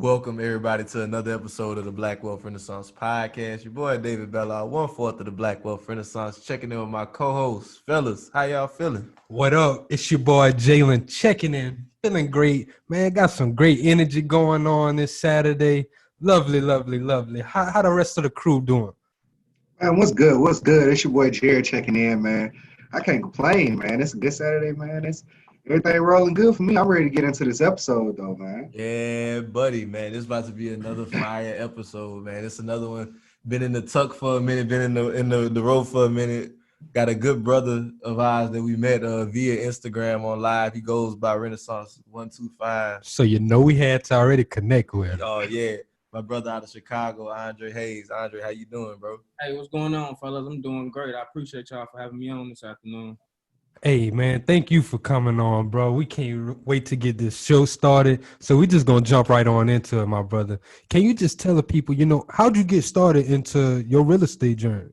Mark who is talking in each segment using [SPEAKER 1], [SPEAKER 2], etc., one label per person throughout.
[SPEAKER 1] Welcome everybody to another episode of the Black Wealth Renaissance Podcast. Your boy David Bella, 1/4 of the Black Wealth Renaissance, checking in with my co-hosts. Fellas, how y'all feeling?
[SPEAKER 2] What up? It's your boy Jalen checking in. Feeling great. Man, got some great energy going on this Saturday. Lovely, lovely, lovely. How the rest of the crew doing?
[SPEAKER 3] Man, what's good? What's good? It's your boy Jared checking in, man. I can't complain, man. It's a good Saturday, man. It's everything rolling good for me. I'm ready to get into this episode, though, man.
[SPEAKER 1] Yeah, buddy, man. This about to be another fire episode, man. It's another one. Been in the tuck for a minute, been in the road for a minute. Got a good brother of ours that we met via Instagram on live. He goes by Renaissance 125.
[SPEAKER 2] So you know we had to already connect with.
[SPEAKER 1] Oh yeah. My brother out of Chicago, Andre Hayes. Andre, how you doing, bro?
[SPEAKER 4] Hey, what's going on, fellas? I'm doing great. I appreciate y'all for having me on this afternoon.
[SPEAKER 2] Hey, man, thank you for coming on, bro. We can't wait to get this show started. So we just going to jump right on into it, my brother. Can you just tell the people, how'd you get started into your real estate journey?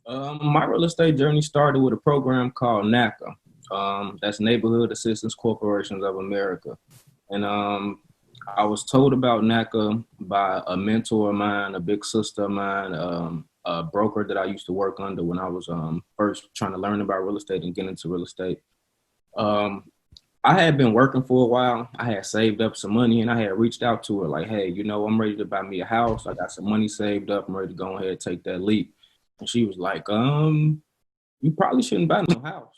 [SPEAKER 4] My real estate journey started with a program called NACA. That's Neighborhood Assistance Corporations of America. And I was told about NACA by a mentor of mine, a big sister of mine, a broker that I used to work under when I was first trying to learn about real estate and get into real estate. I had been working for a while. I had saved up some money and I had reached out to her like, hey, I'm ready to buy me a house. I got some money saved up. I'm ready to go ahead and take that leap. And she was like, you probably shouldn't buy no house.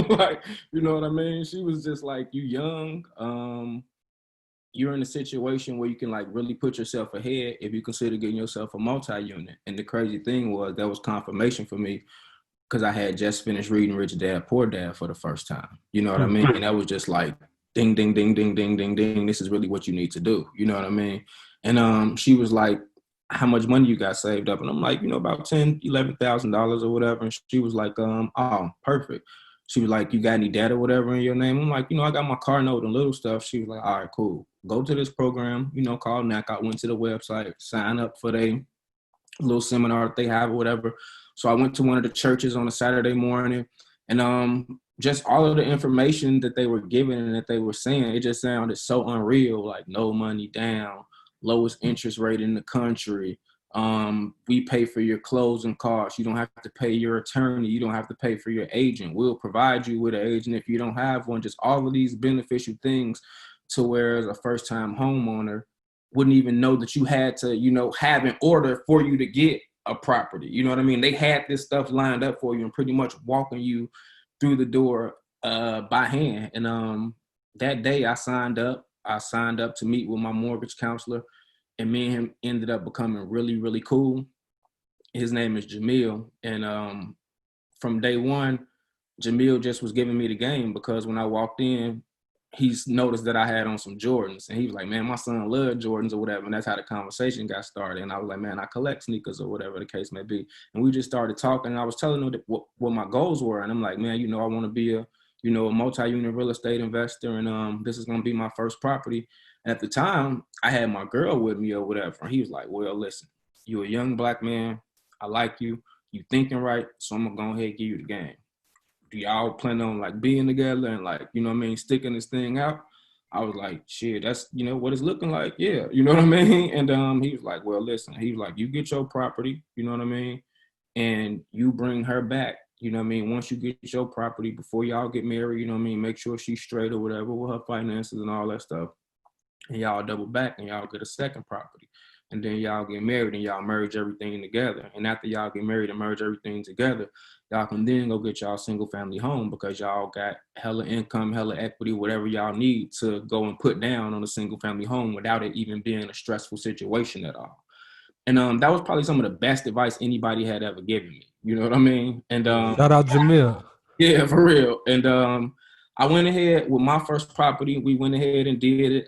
[SPEAKER 4] Like, you know what I mean? She was just like, you young. You're in a situation where you can like really put yourself ahead if you consider getting yourself a multi-unit. And the crazy thing was that was confirmation for me because I had just finished reading Rich Dad, Poor Dad for the first time. You know what I mean? And that was just like, ding, ding, ding, ding, ding, ding, ding. This is really what you need to do. You know what I mean? And she was like, how much money you got saved up? And I'm like, about $10,000, $11,000 or whatever. And she was like, oh, perfect. She was like, you got any debt or whatever in your name? I'm like, I got my car note and little stuff. She was like, all right, cool. Go to this program, called NAC. I went to the website, sign up for their little seminar that they have or whatever. So I went to one of the churches on a Saturday morning and just all of the information that they were giving and that they were saying, it just sounded so unreal, like no money down, lowest interest rate in the country. We pay for your closing costs. You don't have to pay your attorney. You don't have to pay for your agent. We'll provide you with an agent if you don't have one. Just all of these beneficial things to where as a first-time homeowner wouldn't even know that you had to, have in order for you to get a property. You know what I mean? They had this stuff lined up for you and pretty much walking you through the door by hand. And that day I signed up to meet with my mortgage counselor. And me and him ended up becoming really, really cool. His name is Jamil. And from day one, Jamil just was giving me the game because when I walked in, he's noticed that I had on some Jordans. And he was like, man, my son loved Jordans or whatever. And that's how the conversation got started. And I was like, man, I collect sneakers or whatever the case may be. And we just started talking. And I was telling him what my goals were. And I'm like, man, I want to be a multi-unit real estate investor. And this is going to be my first property. At the time, I had my girl with me or whatever. And he was like, well, listen, you're a young black man. I like you. You thinking right. So I'm going to go ahead and give you the game. Do y'all plan on like being together and sticking this thing out? I was like, shit, that's, what it's looking like. Yeah. You know what I mean? And he was like, well, listen, he was like, you get your property, you know what I mean? And you bring her back. You know what I mean? Once you get your property before y'all get married, you know what I mean? Make sure she's straight or whatever with her finances and all that stuff. And y'all double back and y'all get a second property. And then y'all get married and y'all merge everything together. And after y'all get married and merge everything together, y'all can then go get y'all single family home because y'all got hella income, hella equity, whatever y'all need to go and put down on a single family home without it even being a stressful situation at all. And that was probably some of the best advice anybody had ever given me. You know what I mean? And
[SPEAKER 2] shout out Jamil.
[SPEAKER 4] Yeah, for real. And I went ahead with my first property. We went ahead and did it.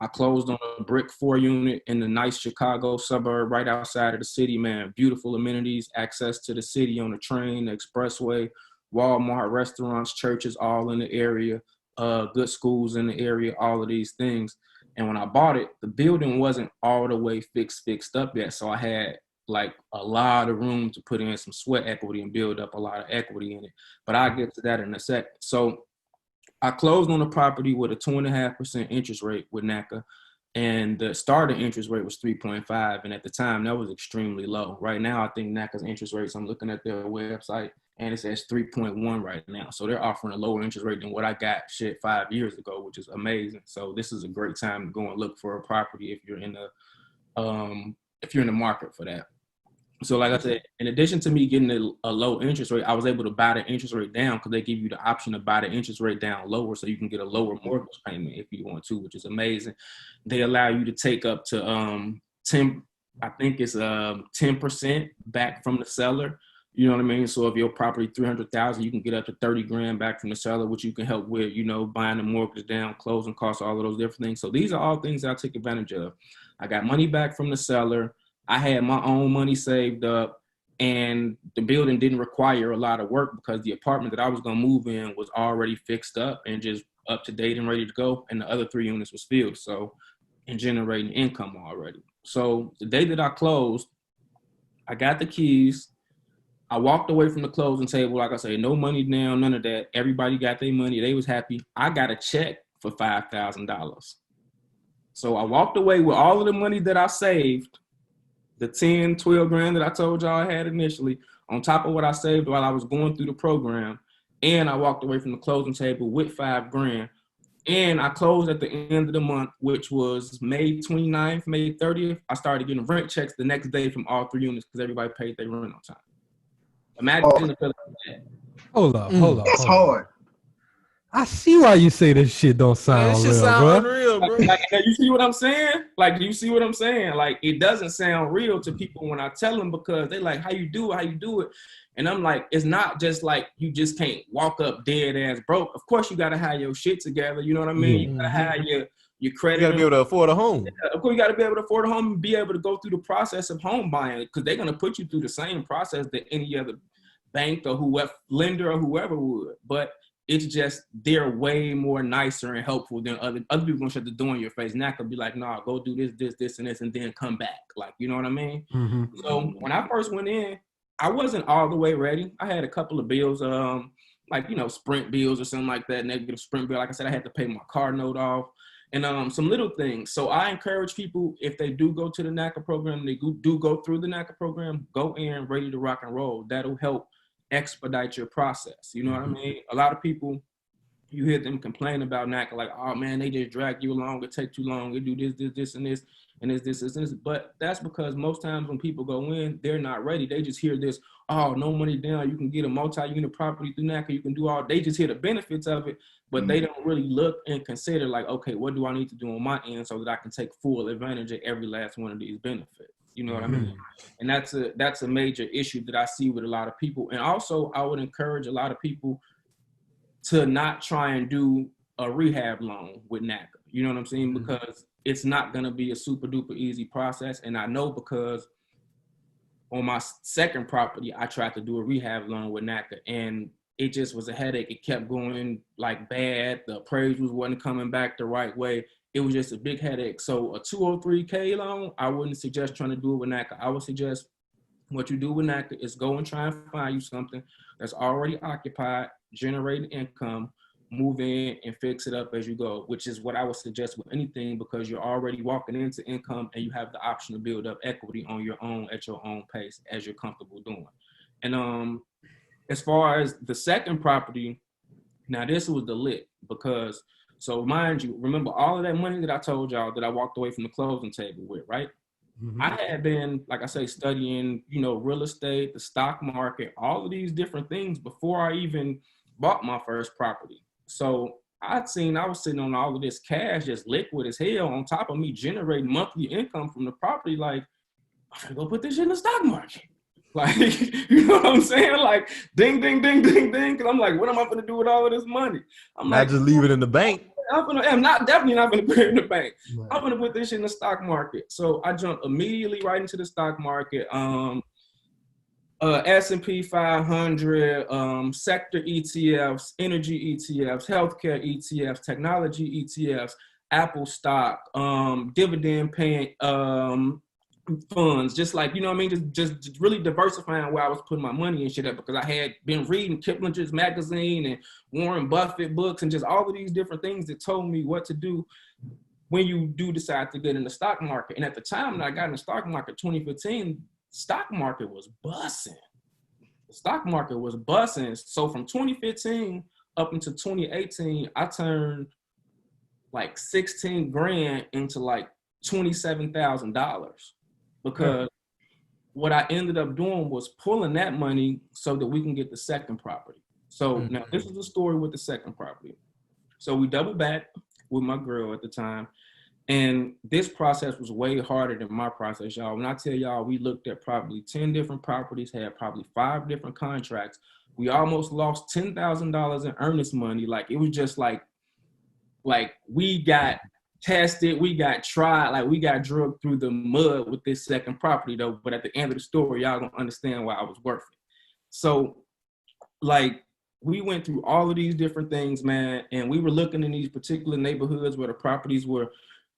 [SPEAKER 4] I closed on a brick 4-unit in the nice Chicago suburb right outside of the city, man. Beautiful amenities, access to the city on the train, the expressway, Walmart, restaurants, churches, all in the area, good schools in the area, all of these things. And when I bought it, the building wasn't all the way fixed up yet. So I had like a lot of room to put in some sweat equity and build up a lot of equity in it. But I'll get to that in a sec. So I closed on a property with a 2.5% interest rate with NACA, and the starting interest rate was 3.5. And at the time, that was extremely low. Right now, I think NACA's interest rates, I'm looking at their website, and it says 3.1 right now. So they're offering a lower interest rate than what I got 5 years ago, which is amazing. So this is a great time to go and look for a property if you're in the market for that. So like I said, in addition to me getting a low interest rate, I was able to buy the interest rate down because they give you the option to buy the interest rate down lower so you can get a lower mortgage payment if you want to, which is amazing. They allow you to take up to 10, I think it's 10% back from the seller. You know what I mean? So if your property $300,000, you can get up to $30,000 back from the seller, which you can help with, buying the mortgage down, closing costs, all of those different things. So these are all things that I take advantage of. I got money back from the seller. I had my own money saved up, and the building didn't require a lot of work because the apartment that I was going to move in was already fixed up and just up to date and ready to go. And the other 3 units was filled. So, and generating income already. So the day that I closed, I got the keys. I walked away from the closing table. Like I say, no money down, none of that. Everybody got their money. They was happy. I got a check for $5,000. So I walked away with all of the money that I saved, the 10, 12 grand that I told y'all I had initially, on top of what I saved while I was going through the program. And I walked away from the closing table with $5 grand. And I closed at the end of the month, which was May 29th, May 30th. I started getting rent checks the next day from all 3 units because everybody paid their rent on time. Imagine the feeling of that.
[SPEAKER 2] Hold up.
[SPEAKER 3] That's hard.
[SPEAKER 2] I see why you say this shit don't sound
[SPEAKER 1] That shit
[SPEAKER 2] real,
[SPEAKER 1] sound
[SPEAKER 2] bro.
[SPEAKER 1] unreal, bro.
[SPEAKER 4] Like, you see what I'm saying? Like, do you see what I'm saying? Like, it doesn't sound real to people when I tell them because they like, how you do it? And I'm like, it's not just like you just can't walk up dead ass broke. Of course, you got to have your shit together. You know what I mean? You got to have your credit.
[SPEAKER 1] You got to be able to afford a home.
[SPEAKER 4] Of course, you got to be able to afford a home and be able to go through the process of home buying because they're going to put you through the same process that any other bank or whoever, lender or whoever would. But it's just they're way more nicer and helpful than other people gonna shut the door in your face. NACA be like, nah, go do this, and this, and then come back. Like, you know what I mean?
[SPEAKER 2] Mm-hmm.
[SPEAKER 4] So when I first went in, I wasn't all the way ready. I had a couple of bills, Sprint bills or something like that, negative Sprint bill. Like I said, I had to pay my car note off and some little things. So I encourage people, if they do go to the NACA program, they do go through the NACA program, go in ready to rock and roll. That'll help expedite your process. You know what I mean? A lot of people, you hear them complain about NACA, like, oh man, they just drag you along, it take too long, they do this, and this, and this. But that's because most times when people go in, they're not ready. They just hear this, oh, no money down, you can get a multi-unit property through NACA, you can do all, they just hear the benefits of it, but they don't really look and consider like, okay, what do I need to do on my end so that I can take full advantage of every last one of these benefits? You know what I mean? And that's a major issue that I see with a lot of people. And also, I would encourage a lot of people to not try and do a rehab loan with NACA. You know what I'm saying? Because it's not going to be a super duper easy process. And I know because on my second property, I tried to do a rehab loan with NACA and it just was a headache. It kept going like bad. The appraisals wasn't coming back the right way. It was just a big headache. So a 203K loan, I wouldn't suggest trying to do it with NACA. I would suggest what you do with NACA is go and try and find you something that's already occupied, generating income, move in and fix it up as you go, which is what I would suggest with anything because you're already walking into income and you have the option to build up equity on your own at your own pace as you're comfortable doing. And as far as the second property, now this was the lit because so mind you, remember all of that money that I told y'all that I walked away from the closing table with, right? Mm-hmm. I had been, like I say, studying, real estate, the stock market, all of these different things before I even bought my first property. So I was sitting on all of this cash, just liquid as hell, on top of me generating monthly income from the property. Like, I'm gonna go put this shit in the stock market. Like, you know what I'm saying? Like, ding, ding, ding, ding, ding. Because I'm like, what am I going to do with all of this money? I'm
[SPEAKER 1] not
[SPEAKER 4] like,
[SPEAKER 1] just leave it in the bank.
[SPEAKER 4] I'm definitely not going to put it in the bank. Right. I'm going to put this in the stock market. So I jumped immediately right into the stock market. S&P 500, sector ETFs, energy ETFs, healthcare ETFs, technology ETFs, Apple stock, dividend paying funds, just like, you know what I mean? Just really diversifying where I was putting my money and shit at, because I had been reading Kiplinger's magazine and Warren Buffett books and just all of these different things that told me what to do when you do decide to get in the stock market. And at the time that I got in the stock market, 2015, stock market was bussing. The stock market was bussing. So from 2015 up until 2018, I turned like 16 grand into like $27,000, because what I ended up doing was pulling that money so that we can get the second property. So now this is the story with the second property. So we doubled back with my girl at the time. And this process was way harder than my process, y'all. When I tell y'all, we looked at probably 10 different properties, had probably 5 different contracts. We almost lost $10,000 in earnest money. Like, it was just like we got tested, we got tried, like we got drugged through the mud with this second property though. But at the end of the story, y'all gonna understand why I was worth it. So like, we went through all of these different things, man, and we were looking in these particular neighborhoods where the properties were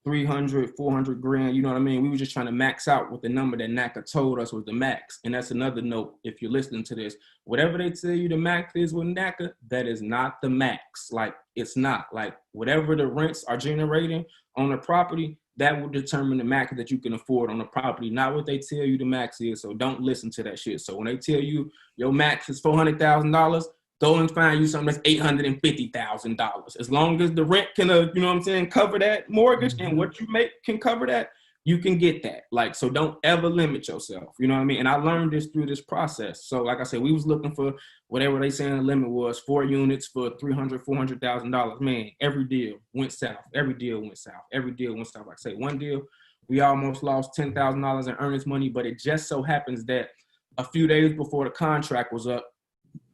[SPEAKER 4] 300, 400 grand, you know what I mean? We were just trying to max out with the number that NACA told us was the max. And that's another note, if you're listening to this, whatever they tell you the max is with NACA, that is not the max. Like, it's not. Like, whatever the rents are generating on the property, that will determine the max that you can afford on the property, not what they tell you the max is. So don't listen to that shit. So when they tell you your max is $400,000, go and find you something that's $850,000. As long as the rent can, you know what I'm saying, cover that mortgage, and what you make can cover that, you can get that. Like, so don't ever limit yourself. You know what I mean? And I learned this through this process. So like I said, we was looking for whatever they saying the limit was, 4 units for $300,000, $400,000. Man, every deal went south. Every deal went south. Every deal went south. Like I say, one deal, we almost lost $10,000 in earnest money, but it just so happens that a few days before the contract was up,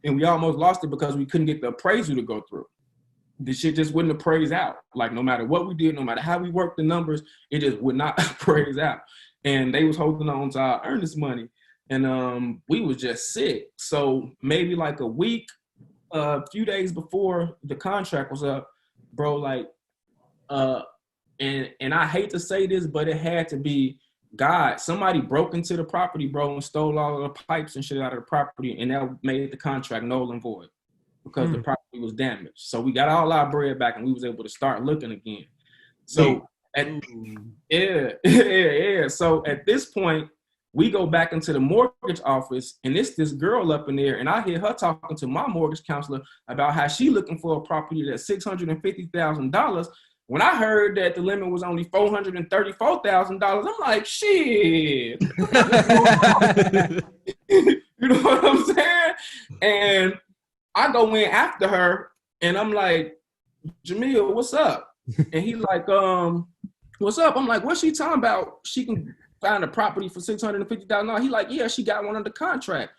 [SPEAKER 4] and we almost lost it because we couldn't get the appraisal to go through. The shit just wouldn't appraise out. Like, no matter what we did, no matter how we worked the numbers, it just would not appraise out. And they was holding on to our earnest money. And we was just sick. So maybe like a week, a few days before the contract was up, bro, like, and I hate to say this, but it had to be God. Somebody broke into the property, bro, and stole all of the pipes and shit out of the property, and that made the contract null and void because the property was damaged. So we got all our bread back, and we was able to start looking again. So So at this point, we go back into the mortgage office, and it's this girl up in there, and I hear her talking to my mortgage counselor about how she looking for a property that's $650,000. When I heard that the limit was only $434,000, I'm like, shit. You know what I'm saying? And I go in after her, and I'm like, Jamil, what's up? And he's like, what's up? I'm like, what's she talking about? She can find a property for $650,000. He like, yeah, she got one under contract.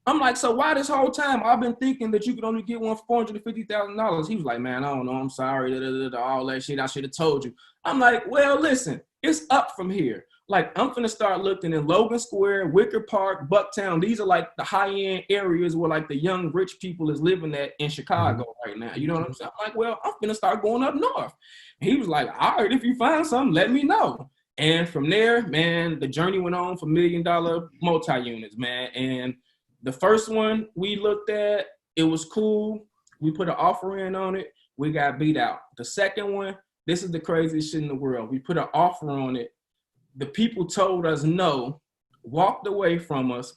[SPEAKER 4] I'm like, so why this whole time I've been thinking that you could only get one for $450,000? He was like, man, I don't know. I'm sorry. All that shit. I should have told you. I'm like, well, listen, it's up from here. Like, I'm finna start looking in Logan Square, Wicker Park, Bucktown. These are like the high-end areas where like the young rich people is living at in Chicago right now. You know what I'm saying? I'm like, well, I'm finna start going up north. And he was like, all right, if you find something, let me know. And from there, man, the journey went on for $1 million multi-units, man. And the first one we looked at, it was cool. We put an offer in on it. We got beat out. The second one, this is the craziest shit in the world. We put an offer on it. The people told us no, walked away from us.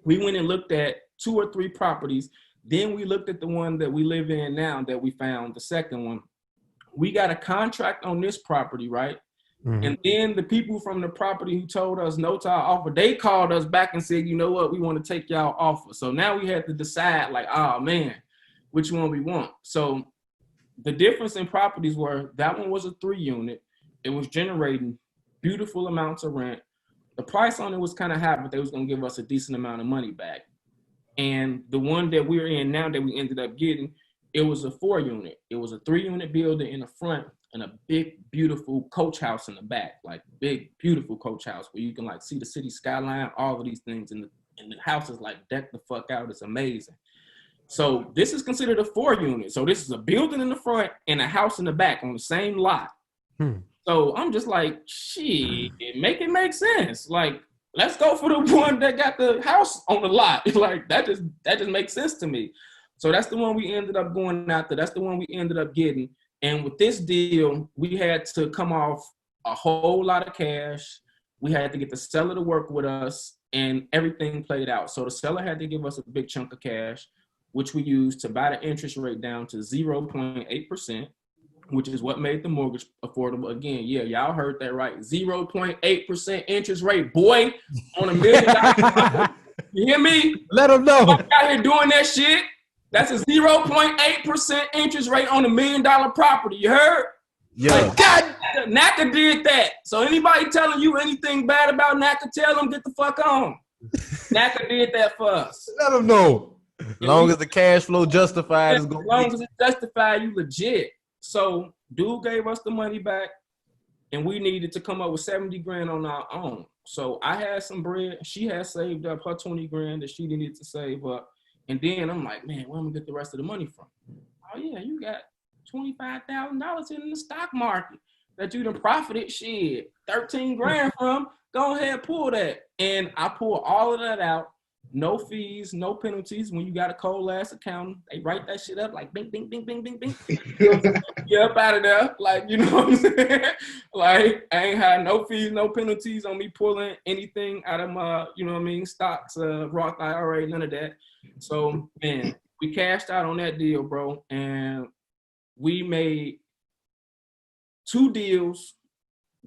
[SPEAKER 4] We went and looked at 2 or 3 properties. Then we looked at the one that we live in now that we found, the second one. We got a contract on this property, right? And then the people from the property who told us no to our offer, they called us back and said, you know what, we want to take y'all offer. So now we had to decide, like, oh man, which one we want. So the difference in properties were that one was a 3-unit. It was generating beautiful amounts of rent. The price on it was kind of high, but they was going to give us a decent amount of money back. And the one that we're in now that we ended up getting, it was a 4-unit. It was a 3-unit building in the front and a big, beautiful coach house in the back, like big, beautiful coach house where you can like see the city skyline, all of these things. And the house is like decked the fuck out. It's amazing. So this is considered a 4-unit. So this is a building in the front and a house in the back on the same lot. So I'm just like, shit, make it make sense. Like, let's go for the one that got the house on the lot. Like that just makes sense to me. So that's the one we ended up going after. That's the one we ended up getting. And with this deal, we had to come off a whole lot of cash. We had to get the seller to work with us, and everything played out. So the seller had to give us a big chunk of cash, which we used to buy the interest rate down to 0.8%, which is what made the mortgage affordable. Again, yeah, y'all heard that right. 0.8% interest rate, boy, on $1 million. You hear me?
[SPEAKER 2] Let them know.
[SPEAKER 4] I'm out here doing that shit. That's a 0.8% interest rate on $1 million property. You heard?
[SPEAKER 1] Yeah.
[SPEAKER 4] Like, God, NACA did that. So anybody telling you anything bad about NACA, tell them get the fuck on. NACA did that for us.
[SPEAKER 2] Let them know.
[SPEAKER 1] As long as the cash flow justified,
[SPEAKER 4] As long as it's justified, you legit. So dude gave us the money back, and we needed to come up with 70 grand on our own. So I had some bread. She had saved up her 20 grand that she needed to save up. And then I'm like, man, where am I gonna get the rest of the money from? Oh yeah, you got $25,000 in the stock market that you done profited, shit, 13 grand from. Go ahead, pull that. And I pull all of that out. No fees, no penalties. When you got a cold ass accountant, they write that shit up like bing, bing, bing, bing, bing, bing. Get up out of there. Like, you know what I'm saying? Like, I ain't had no fees, no penalties on me pulling anything out of my, you know what I mean, stocks, Roth IRA, none of that. So, man, we cashed out on that deal, bro. And we made 2 deals,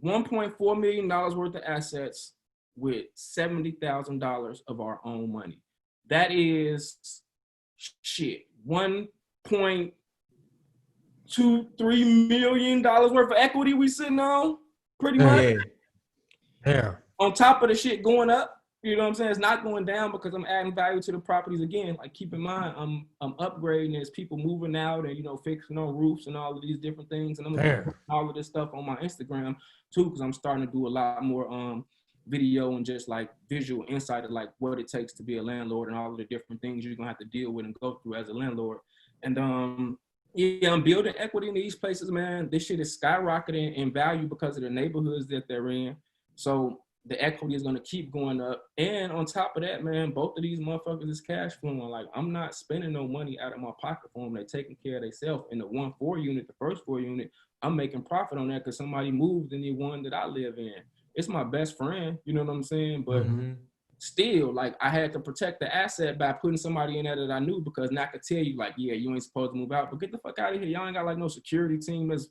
[SPEAKER 4] $1.4 million worth of assets with $70,000 of our own money. That is shit, $1.23 million worth of equity we sitting on, pretty much.
[SPEAKER 2] Yeah.
[SPEAKER 4] On top of the shit going up, you know what I'm saying? It's not going down because I'm adding value to the properties again. Like, keep in mind, I'm upgrading as people moving out and, you know, fixing on roofs and all of these different things. And I'm doing all of this stuff on my Instagram too, because I'm starting to do a lot more video and just like visual insight of like what it takes to be a landlord and all of the different things you're gonna have to deal with and go through as a landlord. And yeah, I'm building equity in these places, man. This shit is skyrocketing in value because of the neighborhoods that they're in. So the equity is gonna keep going up. And on top of that, man, both of these motherfuckers is cash flowing. Like, I'm not spending no money out of my pocket for them. They're taking care of themselves. In the 1-4 unit, the first 4 unit, I'm making profit on that because somebody moved in the one that I live in. It's my best friend, you know what I'm saying? But still, like, I had to protect the asset by putting somebody in there that I knew, because now I could tell you, like, yeah, you ain't supposed to move out, but get the fuck out of here. Y'all ain't got like no security team that's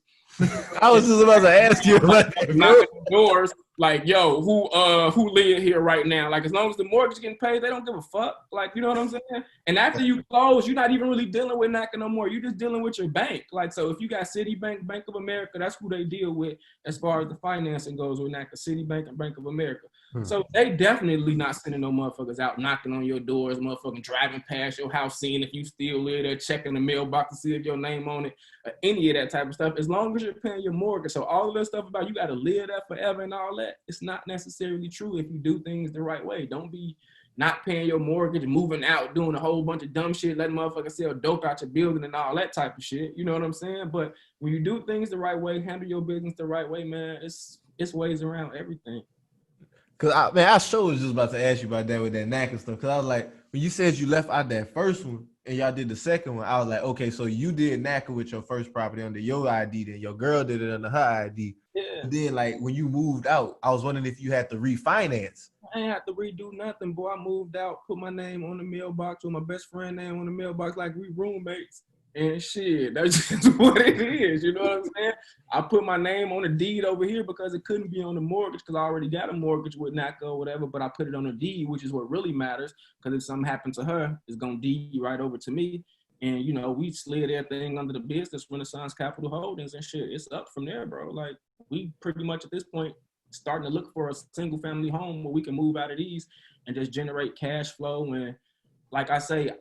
[SPEAKER 1] I was just about to ask you about that.
[SPEAKER 4] knocking the doors. Like, yo, who live here right now? Like, as long as the mortgage getting paid, they don't give a fuck. Like, you know what I'm saying? And after you close, you're not even really dealing with NACA no more. You're just dealing with your bank. Like, so if you got Citibank, Bank of America, that's who they deal with as far as the financing goes with NACA, Citibank and Bank of America. So they definitely not sending no motherfuckers out knocking on your doors, motherfucking driving past your house, seeing if you still live there, checking the mailbox to see if your name on it, any of that type of stuff, as long as you're paying your mortgage. So all of that stuff about you got to live there forever and all that, it's not necessarily true if you do things the right way. Don't be not paying your mortgage, moving out, doing a whole bunch of dumb shit, letting motherfuckers sell dope out your building and all that type of shit. You know what I'm saying? But when you do things the right way, handle your business the right way, man, it's ways around everything.
[SPEAKER 1] Cause I sure was just about to ask you about that with that NACA stuff. Cause I was like, when you said you left out that first one and y'all did the second one, I was like, okay, so you did NACA with your first property under your ID, then your girl did it under her ID.
[SPEAKER 4] Yeah.
[SPEAKER 1] And then like when you moved out, I was wondering if you had to refinance.
[SPEAKER 4] I ain't have to redo nothing, boy. I moved out, put my name on the mailbox with my best friend name on the mailbox, like we roommates. And shit, that's just what it is. You know what I'm saying? I put my name on the deed over here because it couldn't be on the mortgage because I already got a mortgage with NACA or whatever, but I put it on the deed, which is what really matters, because if something happened to her, it's going to deed right over to me. And, you know, we slid everything under the business Renaissance Capital Holdings and shit. It's up from there, bro. Like, we pretty much at this point starting to look for a single family home where we can move out of these and just generate cash flow. And like I say,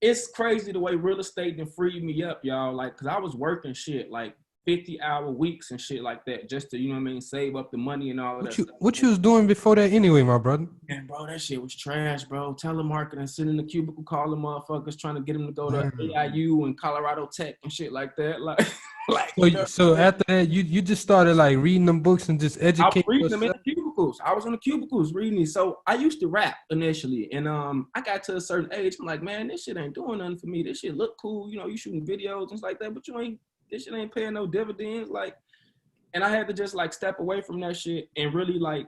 [SPEAKER 4] it's crazy the way real estate done freed me up, y'all. Like, cause I was working shit like 50-hour weeks and shit like that just to, you know what I mean, save up the money and all of that stuff.
[SPEAKER 2] What you was doing before that anyway, my brother?
[SPEAKER 4] Man, bro, that shit was trash, bro. Telemarketing, sitting in the cubicle calling motherfuckers, trying to get them to go to AIU and Colorado Tech and shit like that. Like, Like,
[SPEAKER 2] So,
[SPEAKER 4] you know,
[SPEAKER 2] so after that, you just started like reading them books and just
[SPEAKER 4] I was
[SPEAKER 2] educating
[SPEAKER 4] reading them in
[SPEAKER 2] yourself.
[SPEAKER 4] the cubicles. I was in the cubicles reading these. So I used to rap initially, and I got to a certain age. I'm like, man, this shit ain't doing nothing for me. This shit look cool, you know. You shooting videos and stuff like that, but this shit ain't paying no dividends. Like, and I had to just like step away from that shit and really like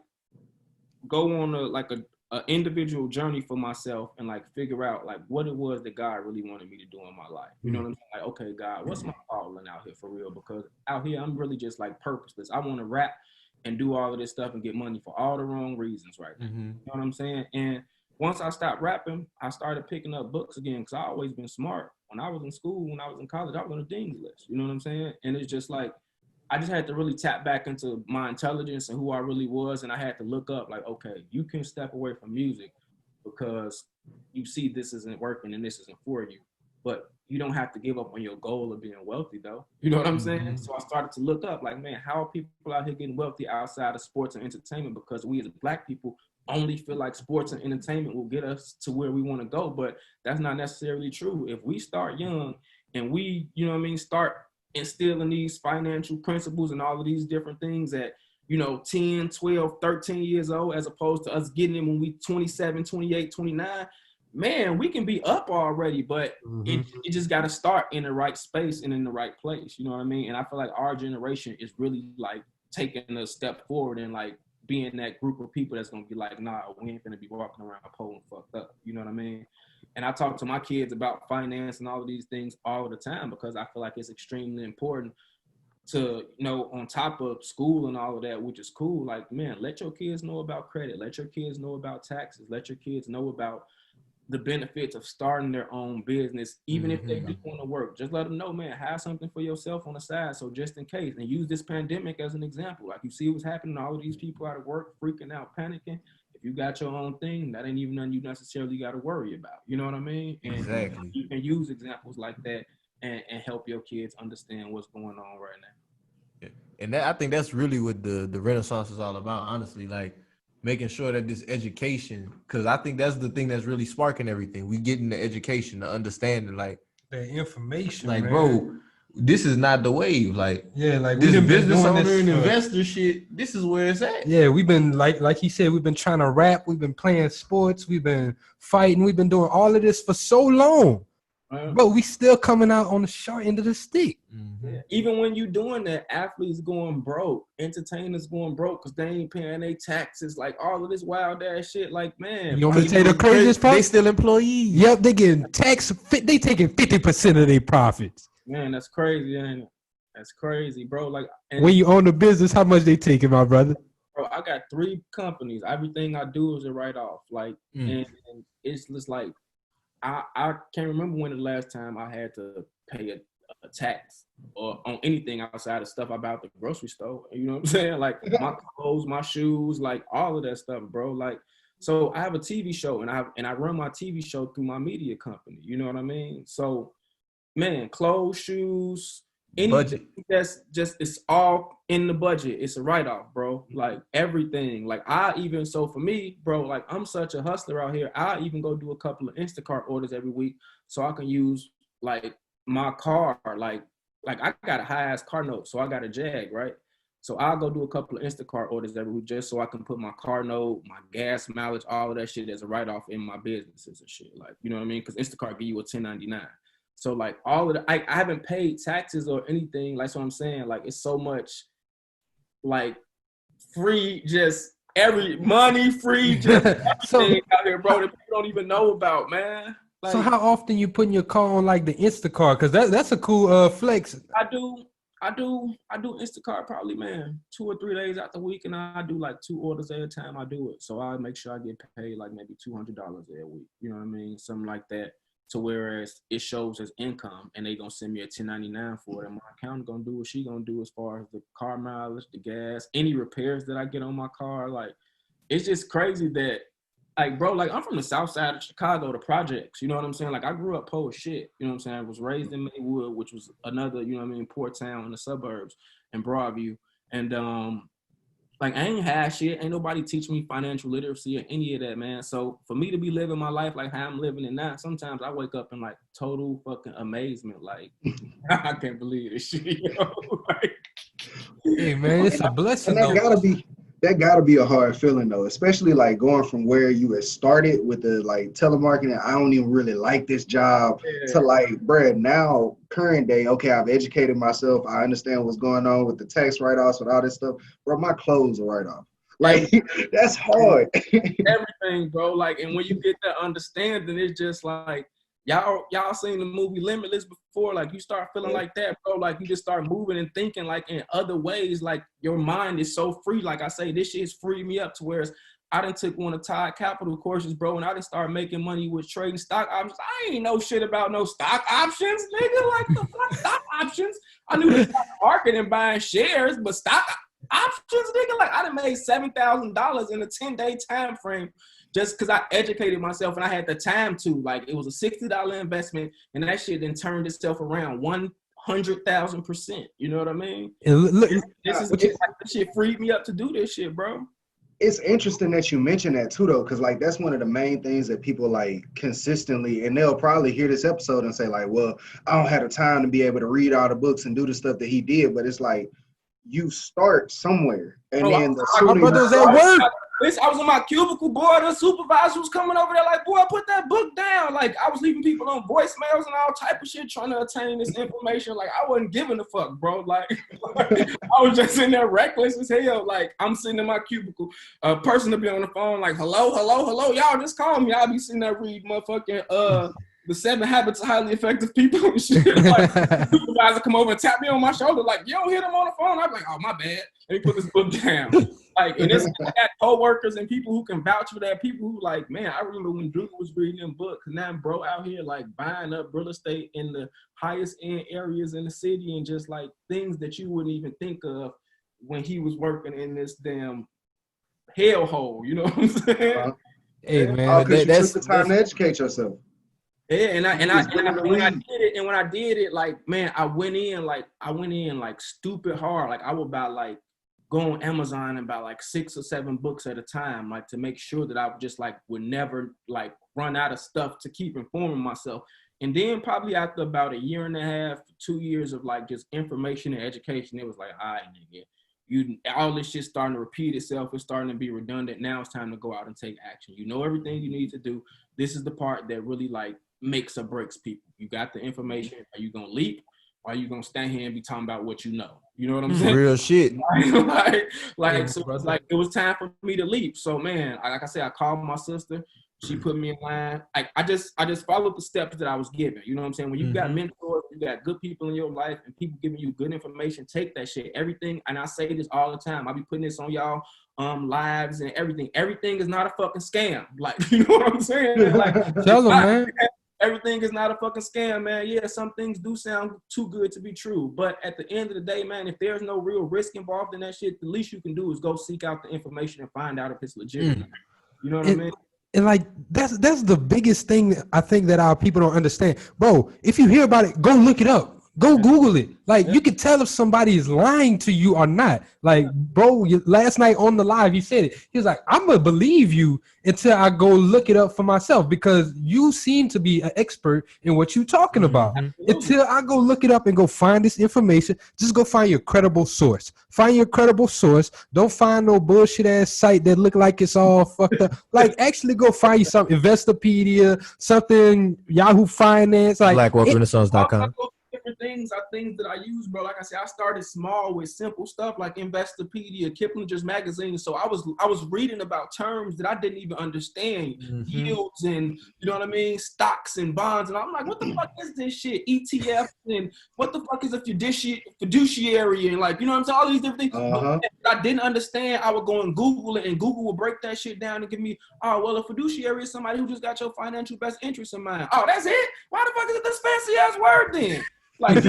[SPEAKER 4] go on a individual journey for myself and like figure out like what it was that God really wanted me to do in my life. You know what I'm saying? Like, okay, God, what's my calling out here for real? Because out here I'm really just like purposeless. I want to rap and do all of this stuff and get money for all the wrong reasons right now. You know what I'm saying? And once I stopped rapping, I started picking up books again because I always been smart. When I was in school, when I was in college, I was on the dean's list. You know what I'm saying? And it's just like I just had to really tap back into my intelligence and who I really was. And I had to look up like, okay, you can step away from music because you see this isn't working and this isn't for you. But you don't have to give up on your goal of being wealthy though. You know what I'm saying? So I started to look up like, man, how are people out here getting wealthy outside of sports and entertainment? Because we as Black people only feel like sports and entertainment will get us to where we want to go. But that's not necessarily true. If we start young and we, you know what I mean, start instilling these financial principles and all of these different things at, you know, 10, 12, 13 years old, as opposed to us getting them when we 27, 28, 29, man, we can be up already, but it just got to start in the right space and in the right place. You know what I mean? And I feel like our generation is really like taking a step forward and like being that group of people that's going to be like, nah, we ain't going to be walking around pulling fucked up. You know what I mean? And I talk to my kids about finance and all of these things all the time because I feel like it's extremely important to, you know, on top of school and all of that, which is cool. Like, man, let your kids know about credit. Let your kids know about taxes. Let your kids know about the benefits of starting their own business, even if they do want to work. Just let them know, man, have something for yourself on the side. So just in case, and use this pandemic as an example. Like you see what's happening, all of these people out of work, freaking out, panicking. If you got your own thing, that ain't even nothing you necessarily got to worry about. You know what I mean? And
[SPEAKER 1] Exactly.
[SPEAKER 4] you can use examples like that and help your kids understand what's going on right now.
[SPEAKER 1] And that, I think that's really what the Renaissance is all about, honestly. Like making sure that this education, because I think that's the thing that's really sparking everything. We getting the education, the understanding, like
[SPEAKER 2] That information,
[SPEAKER 1] like
[SPEAKER 2] man.
[SPEAKER 1] bro, this is not the wave. Like
[SPEAKER 2] Yeah, like
[SPEAKER 1] this
[SPEAKER 2] we've been
[SPEAKER 1] business
[SPEAKER 2] doing
[SPEAKER 1] owner
[SPEAKER 2] this
[SPEAKER 1] and
[SPEAKER 2] for-
[SPEAKER 1] investor shit, this is where it's at.
[SPEAKER 2] Yeah, we've been like he said, we've been trying to rap, we've been playing sports, we've been fighting, we've been doing all of this for so long. But we still coming out on the short end of the stick.
[SPEAKER 4] Yeah. Even when you doing that, athletes going broke, entertainers going broke because they ain't paying their taxes, like all of this wild ass shit. Like, man,
[SPEAKER 2] You want me to tell you the craziest part?
[SPEAKER 1] They still employees.
[SPEAKER 2] Yep, they getting tax. They taking 50% of their profits.
[SPEAKER 4] man, that's crazy, ain't it? That's crazy, bro. Like, and
[SPEAKER 2] When you own the business, how much they taking, my brother?
[SPEAKER 4] bro, I got 3 companies. Everything I do is a write off. Like, and it's just like I can't remember when the last time I had to pay a tax or on anything outside of stuff I bought at the grocery store. You know what I'm saying? Like my clothes, my shoes, like all of that stuff, bro. Like, so I have a TV show and I run my TV show through my media company. You know what I mean? So, man, clothes, shoes, anything that's just, it's all in the budget. It's a write-off, bro. Like everything. Like so for me, bro, like I'm such a hustler out here. I even go do a couple of Instacart orders every week so I can use like my car. Like I got a high-ass car note, so I got a Jag, right? So I'll go do a couple of Instacart orders every week just so I can put my car note, my gas mileage, all of that shit as a write-off in my businesses and shit. Like, you know what I mean? Because Instacart give you a 1099. So like all of the, I haven't paid taxes or anything. Like, so I'm saying, like, it's so much like free, just every money free, just everything out here, bro, that people don't even know about, man. Like,
[SPEAKER 2] so how often you putting your car on like the Instacart? Cause that's a cool flex.
[SPEAKER 4] I do Instacart probably, man, 2 or 3 days out the week, and I do like 2 orders at a time. I do it, so I make sure I get paid like maybe $200 a week. You know what I mean? Something like that. To whereas it shows as income and they gonna send me a 1099 for it, and my accountant gonna do what she gonna do as far as the car mileage, the gas, any repairs that I get on my car. Like, it's just crazy that, like, bro, like I'm from the south side of Chicago, the projects, you know what I'm saying? Like I grew up poor as shit, you know what I'm saying? I was raised in Maywood, which was another, you know what I mean, poor town in the suburbs, in Broadview. And Like, I ain't had shit. Ain't nobody teach me financial literacy or any of that, man. So for me to be living my life like how I'm living it now, sometimes I wake up in like total fucking amazement. Like, I can't believe this shit, yo. Like,
[SPEAKER 2] Hey man, it's a blessing
[SPEAKER 3] And
[SPEAKER 2] though.
[SPEAKER 3] that gotta be a hard feeling though, especially like going from where you had started with the like telemarketing. I don't even really like this job to like, bruh, now current day. Okay, I've educated myself. I understand what's going on with the tax write-offs and all this stuff. Bro, my clothes are write-off. Like that's hard.
[SPEAKER 4] everything, bro. Like, and when you get that understanding, it's just like y'all seen the movie Limitless before. Like, you start feeling like that, bro. Like, you just start moving and thinking like in other ways. Like, your mind is so free. Like I say, this shit's freed me up to where I done took one of Tide Capital courses, bro, and I done started making money with trading stock options. I ain't know shit about no stock options, nigga. Like, the fuck stock options? I knew the stock market and buying shares, but stock options, nigga. Like, I done made $7,000 in a 10-day time frame just because I educated myself and I had the time to. Like, it was a $60 investment, and that shit then turned itself around 100,000%. You know what I mean?
[SPEAKER 2] And look,
[SPEAKER 4] This shit freed me up to do this shit, bro.
[SPEAKER 3] It's interesting that you mention that too, though, because like that's one of the main things that people like consistently, and they'll probably hear this episode and say like, "Well, I don't have the time to be able to read all the books and do the stuff that he did." But it's like you start somewhere, and then
[SPEAKER 2] my brother's at work.
[SPEAKER 4] I was in my cubicle, boy. The supervisor was coming over there like, boy, put that book down. Like, I was leaving people on voicemails and all type of shit trying to attain this information. Like, I wasn't giving a fuck, bro. Like I was just in there reckless as hell. Like, I'm sitting in my cubicle. A person to be on the phone like, hello. Y'all just call me. I'll be sitting there reading motherfucking the 7 Habits of Highly Effective People and shit. Like, the supervisor come over and tap me on my shoulder like, you don't hear them on the phone? I'm like, oh, my bad. Let me put this book down. Like, and I got co-workers and people who can vouch for that. People who like, man, I remember when Drew was reading them books, and now bro out here like buying up real estate in the highest end areas in the city and just like things that you wouldn't even think of when he was working in this damn hellhole. You know what I'm saying?
[SPEAKER 2] Hey man,
[SPEAKER 3] because you took the time to educate yourself.
[SPEAKER 4] Yeah, and when I did it, like, man, I went in like stupid hard. Like, I would buy like go on Amazon and buy like 6 or 7 books at a time, like to make sure that I just like would never like run out of stuff to keep informing myself. And then probably after about 1.5 years, 2 years of like just information and education, it was like, all right, nigga, all this shit starting to repeat itself. It's starting to be redundant. Now it's time to go out and take action. You know everything you need to do. This is the part that really like makes or breaks people. You got the information. Are you gonna leap? Or are you gonna stand here and be talking about what you know? You know what I'm saying?
[SPEAKER 1] Real shit.
[SPEAKER 4] So it's like it was time for me to leap. So man, like I said, I called my sister. She put me in line. Like I just followed the steps that I was given. You know what I'm saying? When you got mentors, you got good people in your life, and people giving you good information, take that shit. Everything, and I say this all the time. I be putting this on y'all lives and everything. Everything is not a fucking scam. Like, you know what I'm saying? Like,
[SPEAKER 2] tell them, man.
[SPEAKER 4] Everything is not a fucking scam, man. Yeah, some things do sound too good to be true. But at the end of the day, man, if there's no real risk involved in that shit, the least you can do is go seek out the information and find out if it's legit. You know what I mean?
[SPEAKER 2] And like that's the biggest thing I think that our people don't understand. Bro, if you hear about it, go look it up. Go Google it. Like, you can tell if somebody is lying to you or not. Like, bro, last night on the live, he said it. He was like, I'm going to believe you until I go look it up for myself, because you seem to be an expert in what you're talking about. Until I go look it up and go find this information, just go find your credible source. Find your credible source. Don't find no bullshit ass site that look like it's all fucked up. Like, actually go find you some Investopedia, something, Yahoo Finance. Like,
[SPEAKER 1] BlackWealthRenaissance.com.
[SPEAKER 4] Different things are things that I use, bro. Like I said, I started small with simple stuff like Investopedia, Kiplinger's magazine. So I was reading about terms that I didn't even understand, yields and, you know what I mean, stocks and bonds, and I'm like, what the fuck is this shit? ETF and what the fuck is a fiduciary and, like, you know what I'm saying, all these different things. I didn't understand. I would go and Google it, and Google would break that shit down and give me, oh, well, a fiduciary is somebody who just got your financial best interest in mind. Oh, that's it? Why the fuck is it this fancy ass word then? Like,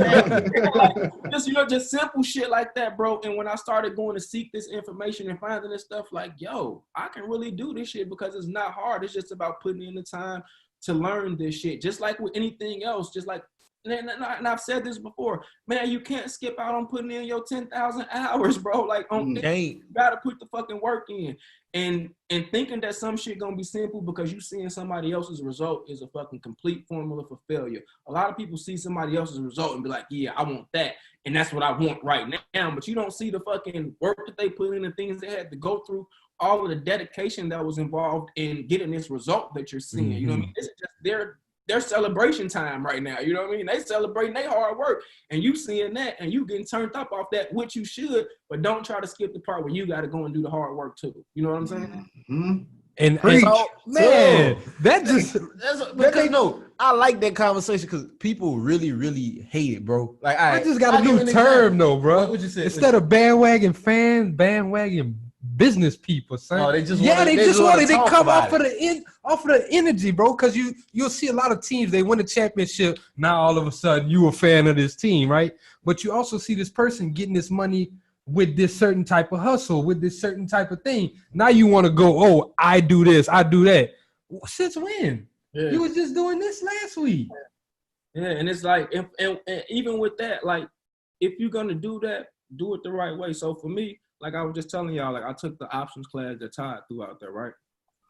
[SPEAKER 4] just simple shit like that, bro. And when I started going to seek this information and finding this stuff, like, yo, I can really do this shit because it's not hard. It's just about putting in the time to learn this shit. Just like with anything else, just like and I've said this before, man, you can't skip out on putting in your 10,000 hours, bro. Like, you gotta put the fucking work in. And thinking that some shit gonna be simple because you seeing somebody else's result is a fucking complete formula for failure. A lot of people see somebody else's result and be like, yeah, I want that. And that's what I want right now. But you don't see the fucking work that they put in, the things they had to go through, all of the dedication that was involved in getting this result that you're seeing. You know what I mean? This is just their celebration time right now. You know what I mean? They celebrating their hard work, and you seeing that, and you getting turned up off that, which you should, but don't try to skip the part where you got to go and do the hard work too. You know what I'm saying?
[SPEAKER 3] Mm-hmm.
[SPEAKER 2] And
[SPEAKER 1] So,
[SPEAKER 2] man, that just
[SPEAKER 1] because no, I like that conversation because people really, really hate it, bro. Like
[SPEAKER 2] I just got a new term though, bro.
[SPEAKER 1] What you say?
[SPEAKER 2] Instead of bandwagon fans, bandwagon business people, son.
[SPEAKER 1] No, they just
[SPEAKER 2] they come off of the energy, bro. Because you'll see a lot of teams, they win a championship. Now all of a sudden you a fan of this team, right? But you also see this person getting this money with this certain type of hustle, with this certain type of thing. Now you want to go, oh, I do this, I do that. Since when?
[SPEAKER 4] Yeah.
[SPEAKER 2] You was just doing this last week.
[SPEAKER 4] Yeah, and it's like, and even with that, like, if you're gonna do that, do it the right way. So for me, like I was just telling y'all, like I took the options class that Todd threw out there, right?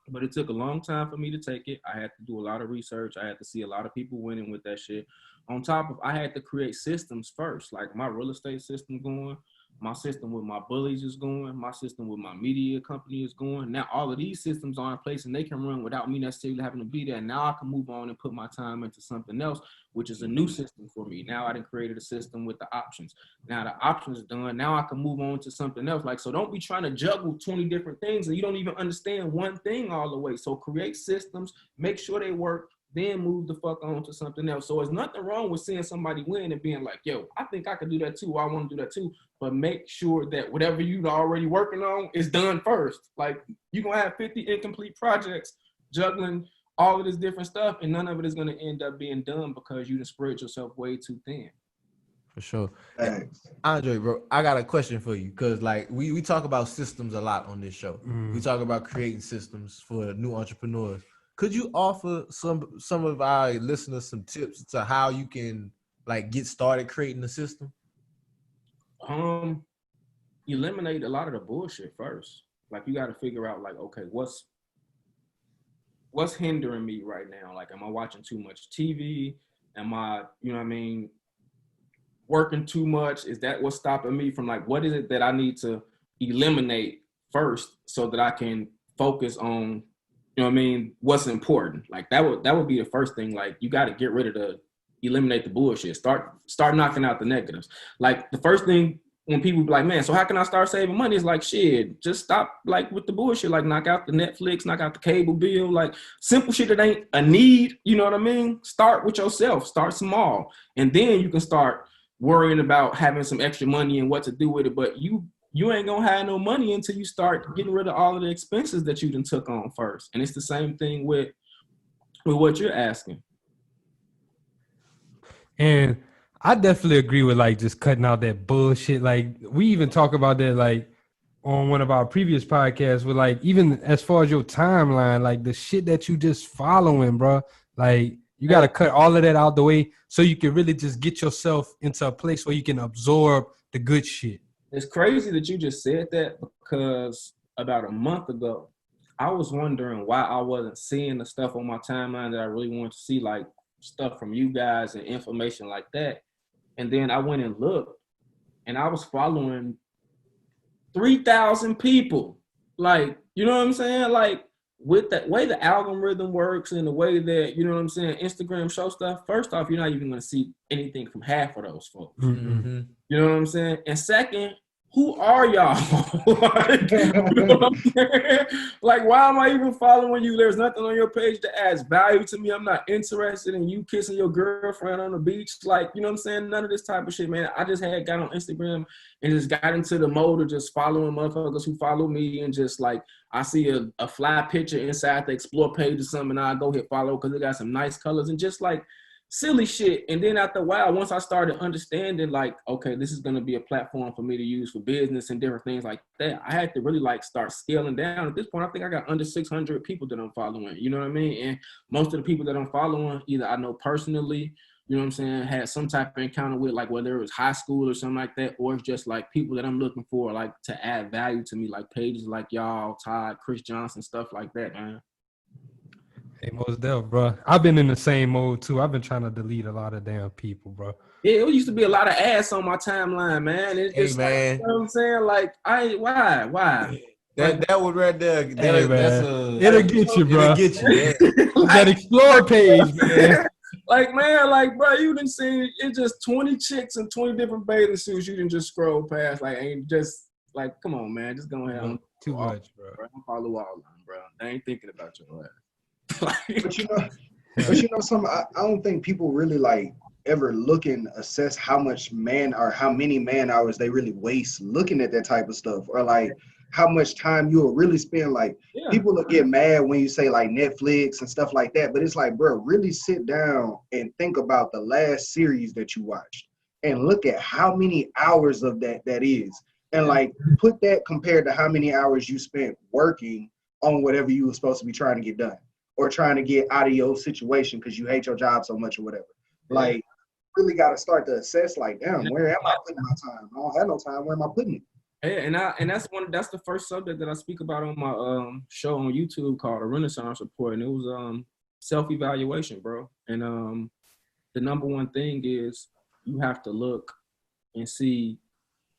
[SPEAKER 4] But it took a long time for me to take it. I had to do a lot of research. I had to see a lot of people winning with that shit. On top of, I had to create systems first, like my real estate system going, my system with my bullies is going, my system with my media company is going. Now all of these systems are in place and they can run without me necessarily having to be there. Now I can move on and put my time into something else, which is a new system for me. Now I done created a system with the options. Now the options is done. Now I can move on to something else. Like, so don't be trying to juggle 20 different things and you don't even understand one thing all the way. So create systems, make sure they work, then move the fuck on to something else. So there's nothing wrong with seeing somebody win and being like, yo, I think I could do that too. I want to do that too. But make sure that whatever you're already working on is done first. Like, you're going to have 50 incomplete projects juggling all of this different stuff, and none of it is going to end up being done because you done spread yourself way too thin.
[SPEAKER 1] For sure.
[SPEAKER 3] Thanks.
[SPEAKER 1] Andre, bro, I got a question for you because, like, we talk about systems a lot on this show. We talk about creating systems for new entrepreneurs. Could you offer some of our listeners some tips to how you can, like, get started creating a system?
[SPEAKER 4] Eliminate a lot of the bullshit first. Like, you got to figure out, like, okay, what's hindering me right now? Like, am I watching too much TV? Am I, you know what I mean, working too much? Is that what's stopping me from, like, what is it that I need to eliminate first so that I can focus on, you know what I mean, what's important? Like, that would be the first thing. Like, you got to get rid of eliminate the bullshit. Start knocking out the negatives. Like, the first thing when people be like, man, so how can I start saving money? It's like, shit, just stop, like, with the bullshit. Like, knock out the Netflix, knock out the cable bill, like, simple shit that ain't a need. You know what I mean? Start with yourself. Start small. And then you can start worrying about having some extra money and what to do with it. But you ain't gonna have no money until you start getting rid of all of the expenses that you done took on first. And it's the same thing with what you're asking.
[SPEAKER 2] And I definitely agree with, like, just cutting out that bullshit. Like, we even talk about that, like, on one of our previous podcasts with, like, even as far as your timeline, like, the shit that you just following, bro. Like, you got to cut all of that out the way so you can really just get yourself into a place where you can absorb the good shit.
[SPEAKER 4] It's crazy that you just said that because about a month ago, I was wondering why I wasn't seeing the stuff on my timeline that I really wanted to see, like stuff from you guys and information like that. And then I went and looked, and I was following 3,000 people. Like, you know what I'm saying? Like, with the way the algorithm works and the way that, you know what I'm saying, Instagram show stuff, first off, you're not even going to see anything from half of those folks.
[SPEAKER 1] Mm-hmm.
[SPEAKER 4] You know what I'm saying? And second, who are y'all? Like, you know what I'm saying? Like, why am I even following you? There's nothing on your page that adds value to me. I'm not interested in you kissing your girlfriend on the beach. Like, you know what I'm saying? None of this type of shit, man. I just got on Instagram and just got into the mode of just following motherfuckers who follow me, and just like, I see a fly picture inside the explore page or something, and I go hit follow because it got some nice colors and just like silly shit. And then after a while, once I started understanding, like, okay, this is going to be a platform for me to use for business and different things like that, I had to really like start scaling down. At this point, I think I got under 600 people that I'm following, you know what I mean? And most of the people that I'm following, either I know personally, you know what I'm saying, had some type of encounter with, like whether it was high school or something like that, or it's just like people that I'm looking for, like to add value to me, like pages like y'all, Todd, Chris Johnson, stuff like that, man.
[SPEAKER 2] Hey, most def, bro. I've been in the same mode too. I've been trying to delete a lot of damn people, bro.
[SPEAKER 4] Yeah, it used to be a lot of ass on my timeline, man. It's
[SPEAKER 1] Hey,
[SPEAKER 4] just
[SPEAKER 1] man.
[SPEAKER 4] like, you know what I'm saying? Like, why?
[SPEAKER 1] That one right there.
[SPEAKER 2] Hey,
[SPEAKER 1] That's
[SPEAKER 2] man. It'll get you, bro.
[SPEAKER 1] It'll get you. Yeah.
[SPEAKER 2] That Explore page, man.
[SPEAKER 4] Like, man, like, bro, you done seen it's just 20 chicks and 20 different bathing suits you didn't just scroll past. Like, ain't just like, come on, man, just go ahead.
[SPEAKER 2] Too much, bro.
[SPEAKER 4] Don't follow all of them, bro. They ain't thinking about your ass.
[SPEAKER 3] But you know something, I don't think people really like ever look and assess how much how many man hours they really waste looking at that type of stuff, or like how much time you'll really spend. Like, people will get mad when you say like Netflix and stuff like that, but it's like, bro, really sit down and think about the last series that you watched and look at how many hours of that is, and like put that compared to how many hours you spent working on whatever you were supposed to be trying to get done, or trying to get out of your situation because you hate your job so much or whatever. Like, really got to start to assess, like, damn, where am I putting my time? I don't have no time. Where am I putting it?
[SPEAKER 4] Yeah, and that's the first subject that I speak about on my show on YouTube called The Renaissance Report, and it was self-evaluation, bro. And the number one thing is you have to look and see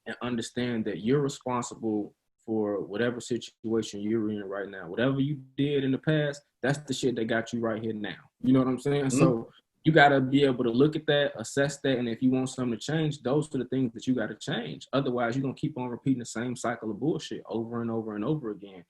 [SPEAKER 4] and understand that you're responsible for whatever situation you're in right now. Whatever you did in the past, that's the shit that got you right here now. You know what I'm saying? Mm-hmm. So you got to be able to look at that, assess that, and if you want something to change, those are the things that you got to change. Otherwise, you're going to keep on repeating the same cycle of bullshit over and over and over again.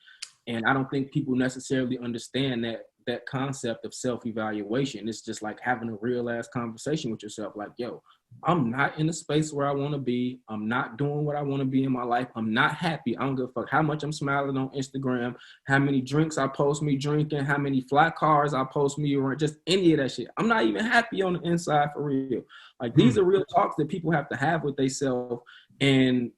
[SPEAKER 4] And I don't think people necessarily understand that concept of self-evaluation. It's just like having a real-ass conversation with yourself. Like, yo, I'm not in the space where I want to be. I'm not doing what I want to be in my life. I'm not happy. I don't give a fuck how much I'm smiling on Instagram, how many drinks I post me drinking, how many flat cars I post me around, just any of that shit. I'm not even happy on the inside for real. Like, these are real talks that people have to have with themselves, and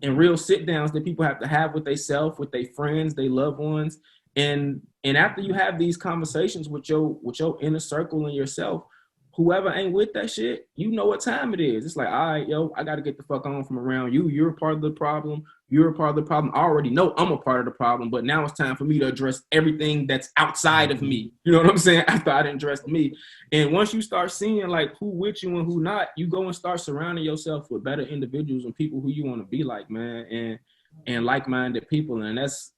[SPEAKER 4] real sit downs that people have to have with themselves, with their friends, their loved ones. And after you have these conversations with your inner circle and yourself, whoever ain't with that shit, you know what time it is. It's like, all right, yo, I got to get the fuck on from around you. You're a part of the problem. You're a part of the problem. I already know I'm a part of the problem, but now it's time for me to address everything that's outside of me. You know what I'm saying? After I done addressed me. And once you start seeing like who with you and who not, you go and start surrounding yourself with better individuals and people who you want to be like, man, and like-minded people. And that's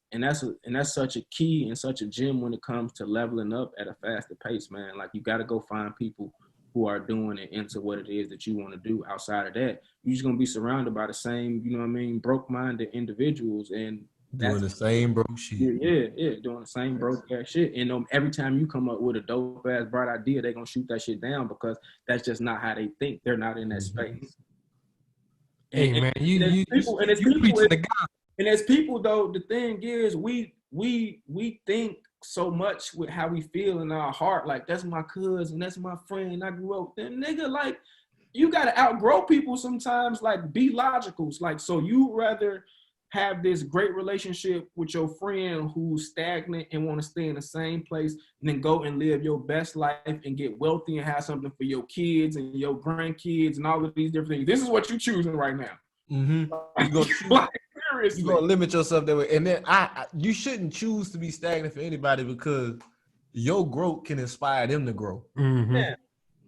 [SPEAKER 4] such a key and such a gem when it comes to leveling up at a faster pace, man. Like, you got to go find people who are doing it into what it is that you want to do. Outside of that, you're just going to be surrounded by the same, you know what I mean, broke-minded individuals. And
[SPEAKER 1] doing the same broke shit.
[SPEAKER 4] Yeah, doing the same broke ass shit. And every time you come up with a dope-ass bright idea, they're going to shoot that shit down because that's just not how they think. They're not in that space.
[SPEAKER 2] Hey, man, you preaching to God.
[SPEAKER 4] And as people, though, the thing is, we think so much with how we feel in our heart. Like, that's my cousin, that's my friend, I grew up with them. Nigga, like, you got to outgrow people sometimes. Like, be logical. Like, so you rather have this great relationship with your friend who's stagnant and want to stay in the same place than go and live your best life and get wealthy and have something for your kids and your grandkids and all of these different things. This is what you're choosing right now.
[SPEAKER 1] Mm-hmm. You're gonna limit yourself that way, and then you shouldn't choose to be stagnant for anybody because your growth can inspire them to grow.
[SPEAKER 2] Mm-hmm.
[SPEAKER 4] Yeah,